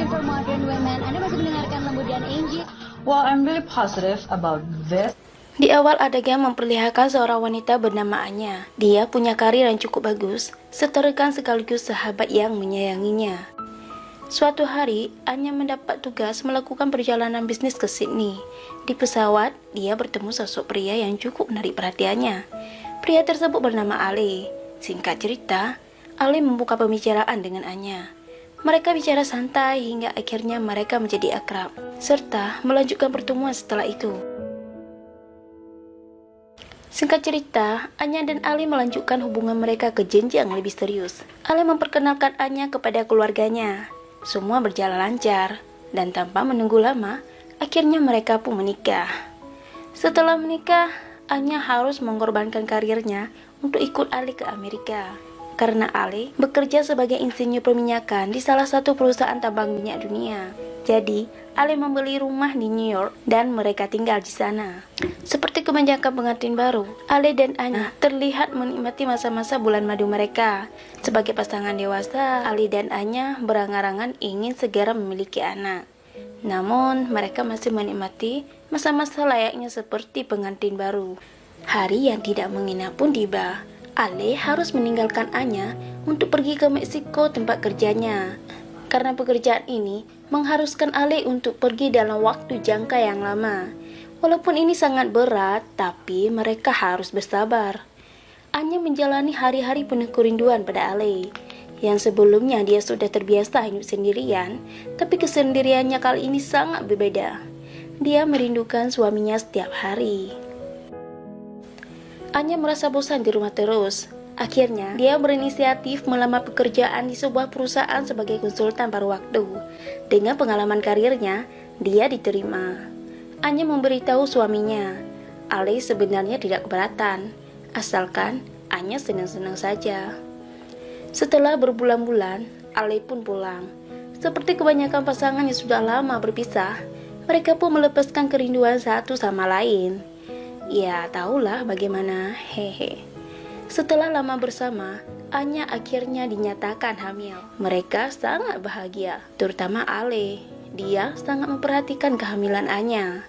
for Modern Women. Anda masih mendengarkan Lembu dan Angie. Well, I'm really positive about this. Di awal adegan memperlihatkan seorang wanita bernama Anya. Dia punya karir yang cukup bagus, serta rekan sekaligus sahabat yang menyayanginya. Suatu hari, Anya mendapat tugas melakukan perjalanan bisnis ke Sydney. Di pesawat, dia bertemu sosok pria yang cukup menarik perhatiannya. Pria tersebut bernama Ale. Singkat cerita, Ale membuka pembicaraan dengan Anya. Mereka bicara santai hingga akhirnya mereka menjadi akrab, serta melanjutkan pertemuan setelah itu. Singkat cerita, Anya dan Ali melanjutkan hubungan mereka ke jenjang lebih serius. Ali memperkenalkan Anya kepada keluarganya. Semua berjalan lancar, dan tanpa menunggu lama, akhirnya mereka pun menikah. Setelah menikah, Anya harus mengorbankan karirnya untuk ikut Ali ke Amerika. Karena Ali bekerja sebagai insinyur perminyakan di salah satu perusahaan tambang minyak dunia. Jadi, Ali membeli rumah di New York dan mereka tinggal di sana. Seperti kebanyakan pengantin baru, Ali dan Anya terlihat menikmati masa-masa bulan madu mereka. Sebagai pasangan dewasa, Ali dan Anya berangan-angan ingin segera memiliki anak. Namun, mereka masih menikmati masa-masa layaknya seperti pengantin baru. Hari yang tidak mengenal pun tiba. Ale harus meninggalkan Anya untuk pergi ke Meksiko tempat kerjanya. Karena pekerjaan ini mengharuskan Ale untuk pergi dalam waktu jangka yang lama. Walaupun ini sangat berat, tapi mereka harus bersabar. Anya menjalani hari-hari penuh kerinduan pada Ale. Yang sebelumnya dia sudah terbiasa hidup sendirian, tapi kesendiriannya kali ini sangat berbeda. Dia merindukan suaminya setiap hari. Anya merasa bosan di rumah terus. Akhirnya, dia berinisiatif melamar pekerjaan di sebuah perusahaan sebagai konsultan paruh waktu. Dengan pengalaman karirnya, dia diterima. Anya memberitahu suaminya, Ale sebenarnya tidak keberatan, asalkan Anya senang-senang saja. Setelah berbulan-bulan, Ale pun pulang. Seperti kebanyakan pasangan yang sudah lama berpisah, mereka pun melepaskan kerinduan satu sama lain. Ya, tahulah bagaimana, hehe. Setelah lama bersama, Anya akhirnya dinyatakan hamil. Mereka sangat bahagia, terutama Ale. Dia sangat memperhatikan kehamilan Anya.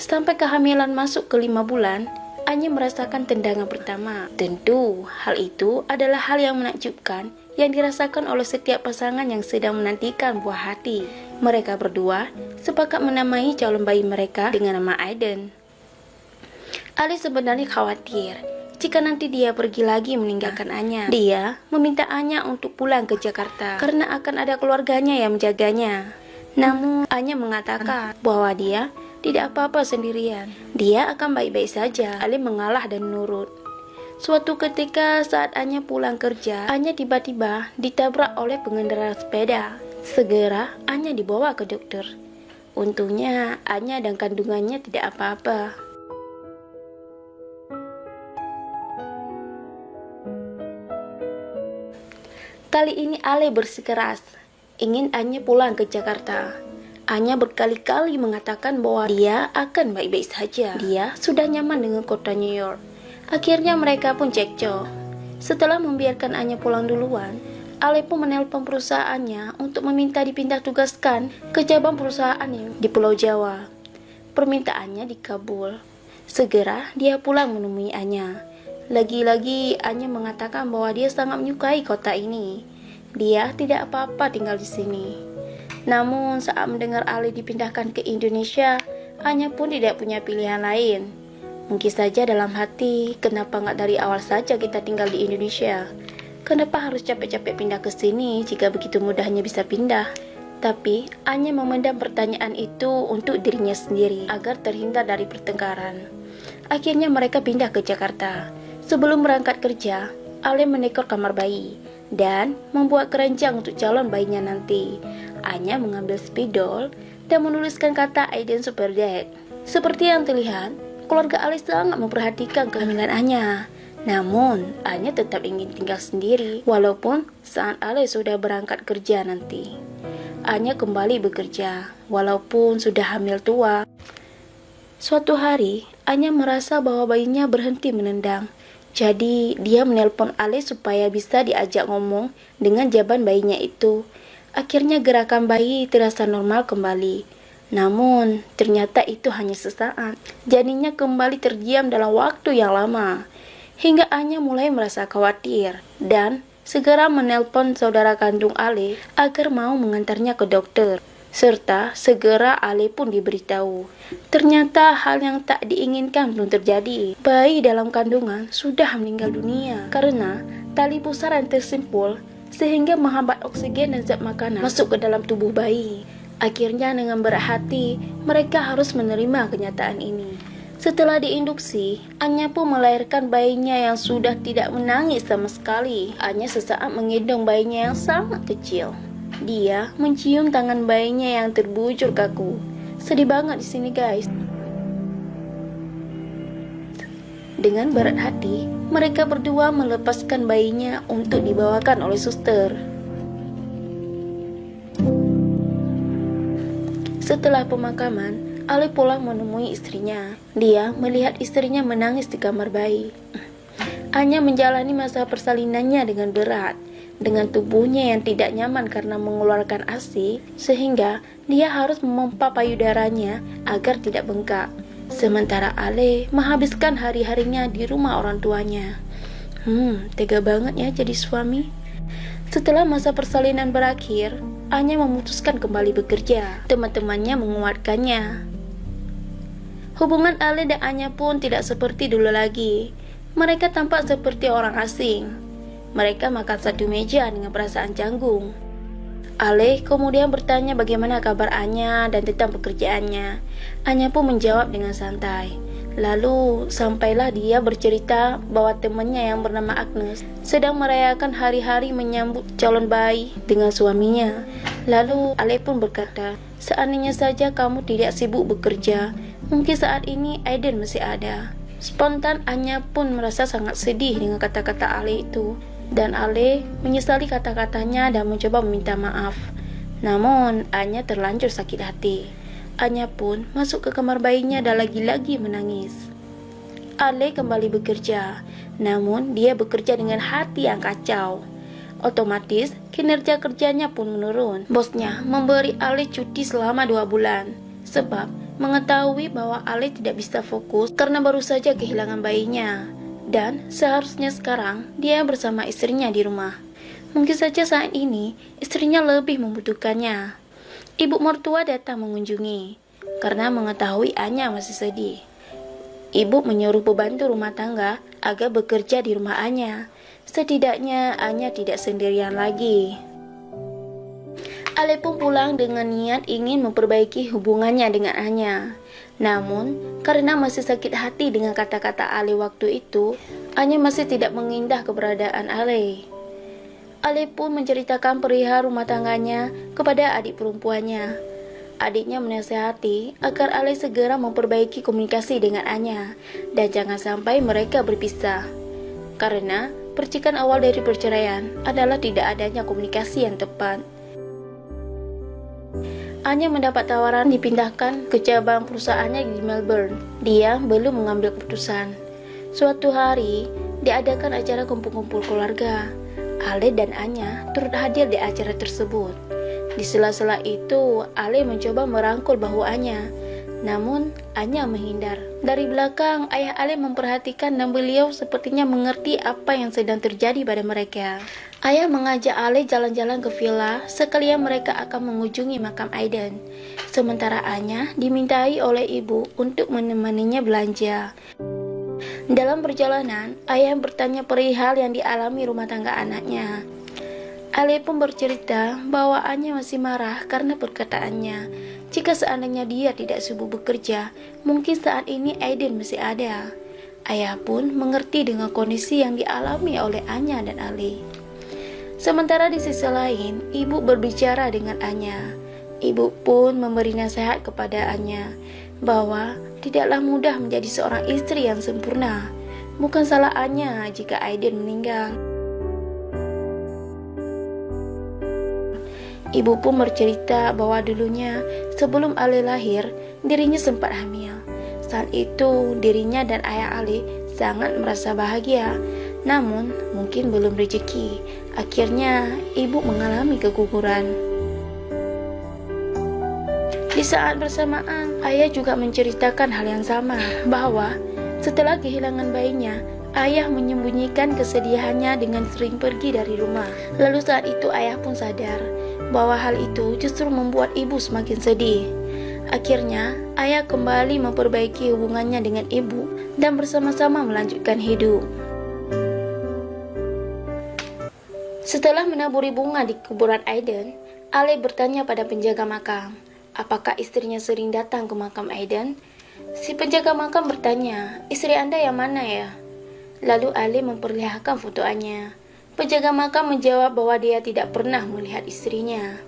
Sampai kehamilan masuk ke 5 bulan, Anya merasakan tendangan pertama. Tentu, hal itu adalah hal yang menakjubkan yang dirasakan oleh setiap pasangan yang sedang menantikan buah hati. Mereka berdua sepakat menamai calon bayi mereka dengan nama Aiden. Ali sebenarnya khawatir jika nanti dia pergi lagi meninggalkan Anya. Dia meminta Anya untuk pulang ke Jakarta karena akan ada keluarganya yang menjaganya. Namun Anya mengatakan bahwa dia tidak apa-apa sendirian. Dia akan baik-baik saja. Ali mengalah dan nurut. Suatu ketika saat Anya pulang kerja, Anya tiba-tiba ditabrak oleh pengendara sepeda. Segera Anya dibawa ke dokter. Untungnya Anya dan kandungannya tidak apa-apa. Kali ini Ale bersikeras ingin Anya pulang ke Jakarta. Anya berkali-kali mengatakan bahwa dia akan baik-baik saja. Dia sudah nyaman dengan kota New York. Akhirnya mereka pun cekcok. Setelah membiarkan Anya pulang duluan, Ale pun menelpon perusahaannya untuk meminta dipindah tugaskan ke cabang perusahaan di Pulau Jawa. Permintaannya dikabul. Segera dia pulang menemui Anya. Lagi-lagi Anya mengatakan bahwa dia sangat menyukai kota ini. Dia tidak apa-apa tinggal di sini. Namun saat mendengar Ali dipindahkan ke Indonesia, Anya pun tidak punya pilihan lain. Mungkin saja dalam hati, kenapa nggak dari awal saja kita tinggal di Indonesia? Kenapa harus capek-capek pindah ke sini jika begitu mudahnya bisa pindah? Tapi Anya memendam pertanyaan itu untuk dirinya sendiri agar terhindar dari pertengkaran. Akhirnya mereka pindah ke Jakarta. Sebelum berangkat kerja, Ale mendekor kamar bayi dan membuat keranjang untuk calon bayinya nanti. Anya mengambil spidol dan menuliskan kata Aiden Super Dad. Seperti yang terlihat, keluarga Ale sangat memperhatikan kehamilan Anya. Namun, Anya tetap ingin tinggal sendiri walaupun saat Ale sudah berangkat kerja nanti. Anya kembali bekerja walaupun sudah hamil tua. Suatu hari, Anya merasa bahwa bayinya berhenti menendang. Jadi, dia menelpon Ale supaya bisa diajak ngomong dengan jaban bayinya itu. Akhirnya gerakan bayi terasa normal kembali. Namun, ternyata itu hanya sesaat. Janinnya kembali terdiam dalam waktu yang lama. Hingga Anya mulai merasa khawatir dan segera menelpon saudara kandung Ale agar mau mengantarnya ke dokter. Serta segera Ale pun diberitahu. Ternyata hal yang tak diinginkan belum terjadi. Bayi dalam kandungan sudah meninggal dunia karena tali pusar yang tersimpul sehingga menghambat oksigen dan zat makanan masuk ke dalam tubuh bayi. Akhirnya dengan berat hati, mereka harus menerima kenyataan ini. Setelah diinduksi, Anya pun melahirkan bayinya yang sudah tidak menangis sama sekali. Anya sesaat menggendong bayinya yang sangat kecil. Dia mencium tangan bayinya yang terbujur kaku. Sedih banget di sini, guys. Dengan berat hati, mereka berdua melepaskan bayinya untuk dibawakan oleh suster. Setelah pemakaman, Ale pulang menemui istrinya. Dia melihat istrinya menangis di kamar bayi. Anya menjalani masa persalinannya dengan berat, dengan tubuhnya yang tidak nyaman karena mengeluarkan ASI, sehingga dia harus memompa payudaranya agar tidak bengkak. Sementara Ale menghabiskan hari-harinya di rumah orang tuanya. Tega banget ya jadi suami. Setelah masa persalinan berakhir, Anya memutuskan kembali bekerja. Teman-temannya menguatkannya. Hubungan Ale dan Anya pun tidak seperti dulu lagi. Mereka tampak seperti orang asing. Mereka makan satu meja dengan perasaan canggung. Ale kemudian bertanya bagaimana kabar Anya dan tentang pekerjaannya. Anya pun menjawab dengan santai. Lalu sampailah dia bercerita bahwa temannya yang bernama Agnes sedang merayakan hari-hari menyambut calon bayi dengan suaminya. Lalu Ale pun berkata, seandainya saja kamu tidak sibuk bekerja, mungkin saat ini Aiden masih ada. Spontan Anya pun merasa sangat sedih dengan kata-kata Ale itu. Dan Ale menyesali kata-katanya dan mencoba meminta maaf. Namun Anya terlanjur sakit hati. Anya pun masuk ke kamar bayinya dan lagi-lagi menangis. Ale kembali bekerja, namun dia bekerja dengan hati yang kacau. Otomatis kinerja kerjanya pun menurun. Bosnya memberi Ale cuti selama 2 bulan sebab mengetahui bahwa Ale tidak bisa fokus karena baru saja kehilangan bayinya. Dan seharusnya sekarang dia bersama istrinya di rumah. Mungkin saja saat ini istrinya lebih membutuhkannya. Ibu mertua datang mengunjungi karena mengetahui Anya masih sedih. Ibu menyuruh pembantu rumah tangga agar bekerja di rumah Anya. Setidaknya Anya tidak sendirian lagi. Ale pun pulang dengan niat ingin memperbaiki hubungannya dengan Anya. Namun, karena masih sakit hati dengan kata-kata Ale waktu itu, Anya masih tidak mengindah keberadaan Ale. Ale pun menceritakan perihal rumah tangganya kepada adik perempuannya. Adiknya menasihati agar Ale segera memperbaiki komunikasi dengan Anya dan jangan sampai mereka berpisah. Karena percikan awal dari perceraian adalah tidak adanya komunikasi yang tepat. Anya mendapat tawaran dipindahkan ke cabang perusahaannya di Melbourne. Dia belum mengambil keputusan. Suatu hari, diadakan acara kumpul-kumpul keluarga. Ale dan Anya turut hadir di acara tersebut. Di sela-sela itu, Ale mencoba merangkul bahu Anya. Namun, Anya menghindar. Dari belakang, ayah Ale memperhatikan dan beliau sepertinya mengerti apa yang sedang terjadi pada mereka. Ayah mengajak Ale jalan-jalan ke villa, sekalian mereka akan mengunjungi makam Aiden. Sementara Anya dimintai oleh ibu untuk menemaninya belanja. Dalam perjalanan, ayah bertanya perihal yang dialami rumah tangga anaknya. Ale pun bercerita bahwa Anya masih marah karena perkataannya. Jika seandainya dia tidak sibuk bekerja, mungkin saat ini Aiden masih ada. Ayah pun mengerti dengan kondisi yang dialami oleh Anya dan Ale. Sementara di sisi lain, ibu berbicara dengan Anya. Ibu pun memberi nasihat kepada Anya bahwa tidaklah mudah menjadi seorang istri yang sempurna. Bukan salah Anya jika Aiden meninggal. Ibu pun bercerita bahwa dulunya sebelum Ale lahir, dirinya sempat hamil. Saat itu dirinya dan ayah Ale sangat merasa bahagia. Namun mungkin belum rezeki. Akhirnya ibu mengalami keguguran. Di saat bersamaan, ayah juga menceritakan hal yang sama, bahwa setelah kehilangan bayinya, ayah menyembunyikan kesedihannya dengan sering pergi dari rumah. Lalu saat itu ayah pun sadar bahwa hal itu justru membuat ibu semakin sedih. Akhirnya, ayah kembali memperbaiki hubungannya dengan ibu dan bersama-sama melanjutkan hidup. Setelah menaburi bunga di kuburan Aiden, Ale bertanya pada penjaga makam, apakah istrinya sering datang ke makam Aiden? Si penjaga makam bertanya, istri Anda yang mana ya? Lalu Ale memperlihatkan fotonya. Penjaga makam menjawab bahwa dia tidak pernah melihat istrinya.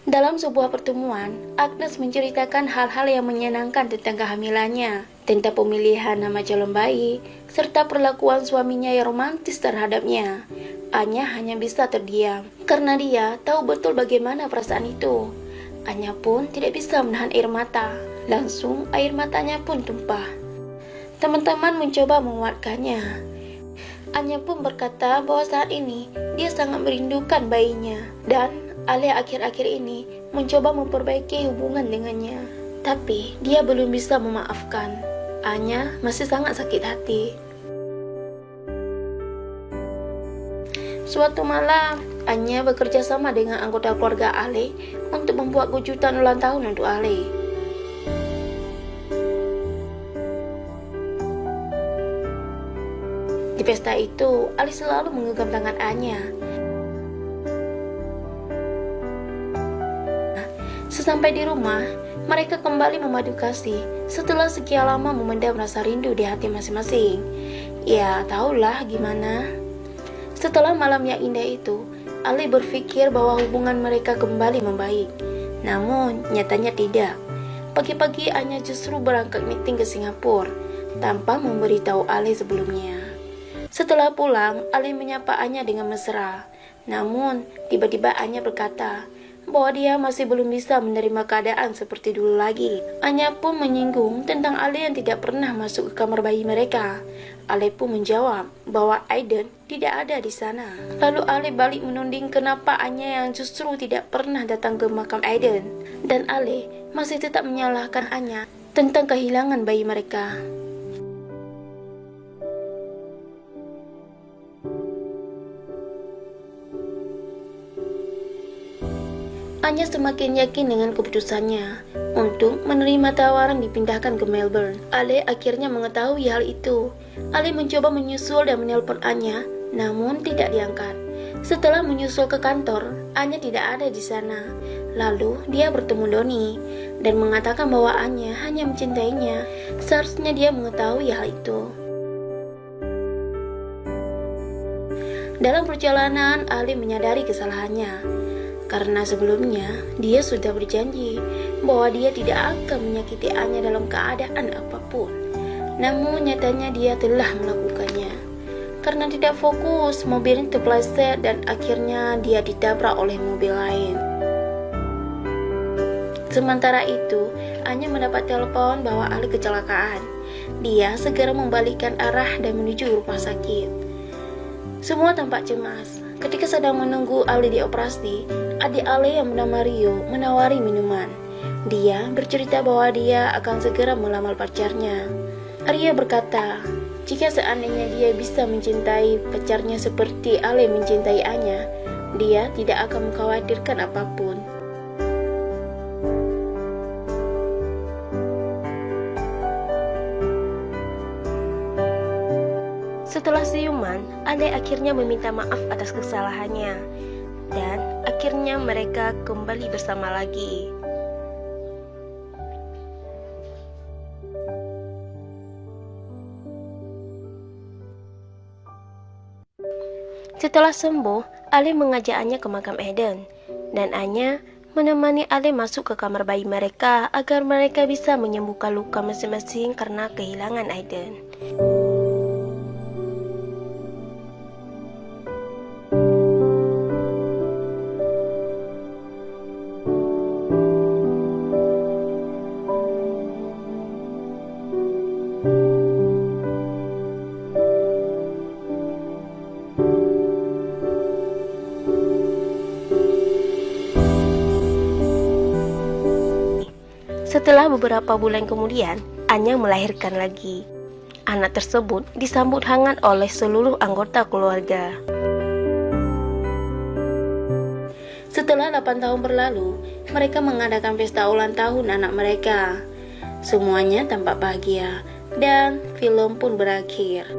Dalam sebuah pertemuan, Agnes menceritakan hal-hal yang menyenangkan tentang kehamilannya, tentang pemilihan nama calon bayi, serta perlakuan suaminya yang romantis terhadapnya. Anya hanya bisa terdiam, karena dia tahu betul bagaimana perasaan itu. Anya pun tidak bisa menahan air mata, langsung air matanya pun tumpah. Teman-teman mencoba menguatkannya. Anya pun berkata bahwa saat ini dia sangat merindukan bayinya, dan Ale akhir-akhir ini mencoba memperbaiki hubungan dengannya. Tapi dia belum bisa memaafkan. Anya masih sangat sakit hati. Suatu malam, Anya bekerja sama dengan anggota keluarga Ale untuk membuat kejutan ulang tahun untuk Ale. Di pesta itu, Ali selalu menggenggam tangan Anya. Sesampai di rumah, mereka kembali memadu kasih setelah sekian lama memendam rasa rindu di hati masing-masing. Ya, tahulah gimana. Setelah malam yang indah itu, Ali berpikir bahwa hubungan mereka kembali membaik. Namun, nyatanya tidak. Pagi-pagi Anya justru berangkat meeting ke Singapura tanpa memberitahu Ali sebelumnya. Setelah pulang, Ali menyapa Anya dengan mesra. Namun, tiba-tiba Anya berkata bahwa dia masih belum bisa menerima keadaan seperti dulu lagi. Anya pun menyinggung tentang Ali yang tidak pernah masuk ke kamar bayi mereka. Ali pun menjawab bahwa Aiden tidak ada di sana. Lalu Ali balik menuding kenapa Anya yang justru tidak pernah datang ke makam Aiden. Dan Ali masih tetap menyalahkan Anya tentang kehilangan bayi mereka. Anya semakin yakin dengan keputusannya untuk menerima tawaran dipindahkan ke Melbourne. Ale akhirnya mengetahui hal itu. Ale mencoba menyusul dan menelpon Anya, namun tidak diangkat. Setelah menyusul ke kantor, Anya tidak ada di sana. Lalu dia bertemu Doni dan mengatakan bahwa Anya hanya mencintainya. Seharusnya dia mengetahui hal itu. Dalam perjalanan, Ali menyadari kesalahannya. Karena sebelumnya dia sudah berjanji bahwa dia tidak akan menyakiti Anya dalam keadaan apapun. Namun nyatanya dia telah melakukannya. Karena tidak fokus, mobil terpeleset dan akhirnya dia ditabrak oleh mobil lain. Sementara itu, Anya mendapat telepon bahwa Ali kecelakaan. Dia segera membalikkan arah dan menuju rumah sakit. Semua tampak cemas. Ketika sedang menunggu Ali dioperasi, adik Ali yang bernama Rio menawari minuman. Dia bercerita bahwa dia akan segera melamar pacarnya. Rio berkata, jika seandainya dia bisa mencintai pacarnya seperti Ali mencintai Anya, dia tidak akan mengkhawatirkan apapun. Setelah siuman, Ale akhirnya meminta maaf atas kesalahannya. Dan akhirnya mereka kembali bersama lagi. Setelah sembuh, Ale mengajak Anya ke makam Aiden. Dan Anya menemani Ale masuk ke kamar bayi mereka agar mereka bisa menyembuhkan luka masing-masing karena kehilangan Aiden. Setelah beberapa bulan kemudian, Anyang melahirkan lagi. Anak tersebut disambut hangat oleh seluruh anggota keluarga. Setelah 8 tahun berlalu, mereka mengadakan pesta ulang tahun anak mereka. Semuanya tampak bahagia, dan film pun berakhir.